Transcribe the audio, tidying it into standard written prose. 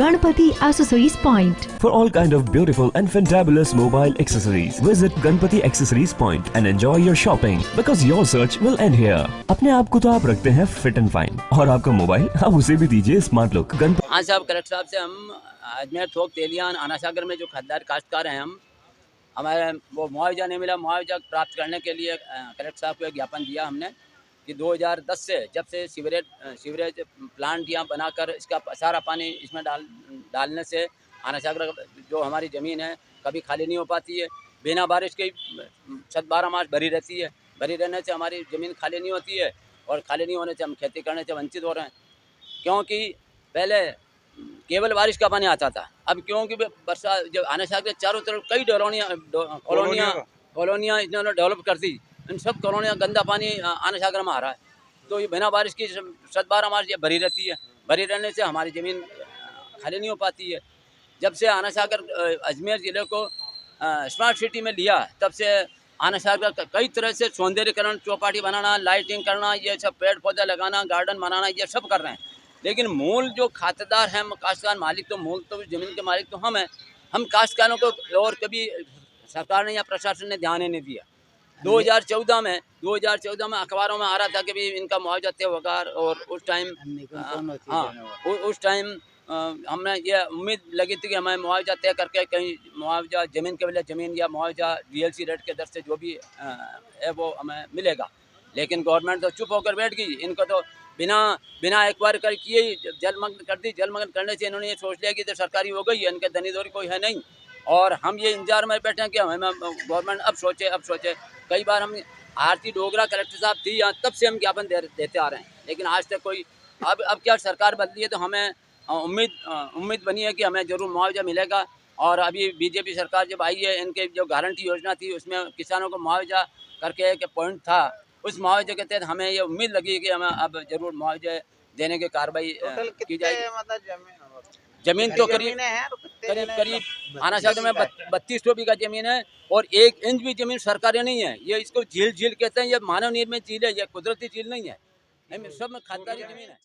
Ganpati Accessories Point. For all kind of beautiful and fantabulous mobile accessories, visit Ganpati Accessories Point and enjoy your shopping because your search will end here. अपने आप को तो आप रखते हैं fit and fine और आपका mobile आप उसे भी दीजिए स्मार्ट लुक। हाँ साहब, कलेक्टर साहब से हम अजमेर थोक तेलियान आना सागर में जो खरीदार काश्तकार हैं हमारे वो मुआवजा नहीं मिला। मुआवजा प्राप्त करने के लिए कलेक्टर साहब को एक ज्ञापन दिया हमने कि 2010 से जब से सीवरेज प्लांट यहाँ बनाकर इसका सारा पानी इसमें डालने से आना सागर जो हमारी ज़मीन है कभी खाली नहीं हो पाती है। बिना बारिश के 12 मास भरी रहती है। भरी रहने से हमारी ज़मीन खाली नहीं होती है और खाली नहीं होने से हम खेती करने से वंचित हो रहे हैं। क्योंकि पहले केवल बारिश का पानी आता था, अब क्योंकि बरसात जब आने सागर के चारों तरफ कई कॉलोनियाँ इन्होंने डेवलप कर दी। इन सब कॉलोनियाँ गंदा पानी आने सागर में आ रहा है, तो ये बिना बारिश की 12 मास ये भरी रहती है। भरी रहने से हमारी ज़मीन खाली नहीं हो पाती है। जब से आना सागर अजमेर ज़िले को स्मार्ट सिटी में लिया तब से आना सागर का कई तरह से सौंदर्यकरण, चौपाटी बनाना, लाइटिंग करना, ये सब पेड़ पौधे लगाना, गार्डन बनाना, ये सब कर रहे हैं। लेकिन मूल जो खातेदार हैं काश्तकार मालिक, तो मूल तो ज़मीन के मालिक तो हम हैं। हम काश्तकारों को और कभी सरकार ने या प्रशासन ने ध्यान ही नहीं दिया। 2014 में अखबारों में आ रहा था कि भी इनका मुआवजा तय होगा और उस टाइम हमने ये उम्मीद लगी थी कि हमें मुआवजा तय करके कहीं मुआवजा ज़मीन के बदले ज़मीन या मुआवजा डीएलसी रेट के दर से जो भी है वो हमें मिलेगा। लेकिन गवर्नमेंट तो चुप होकर बैठ गई। इनको तो बिना एक्वायर कर किए ही जलमग्न कर दी। जलमग्न करने से इन्होंने ये सोच लिया कि तो सरकारी हो गई है, इनके धनी दौरी कोई है नहीं। और हम ये इंतजार में बैठे हैं कि हमें गवर्नमेंट अब सोचे। कई बार हम आरती डोगरा कलेक्टर साहब थी यहाँ, तब से हम ज्ञापन देते आ रहे हैं, लेकिन आज तक कोई अब क्या सरकार बदली है तो हमें उम्मीद बनी है कि हमें ज़रूर मुआवजा मिलेगा। और अभी बीजेपी सरकार जब आई है, इनके जो गारंटी योजना थी उसमें किसानों को मुआवजा करके एक पॉइंट था, उस मुआवजे के तहत हमें ये उम्मीद लगी कि हमें अब ज़रूर मुआवजे देने की कार्रवाई की जाएगी। जमीन तो करीब आना सागर में 3200 बीघा जमीन है और 1 इंच भी जमीन सरकारी नहीं है। ये इसको झील कहते हैं। ये मानव निर्मित झील है, ये कुदरती झील नहीं है। सब में खानदानी जमीन है।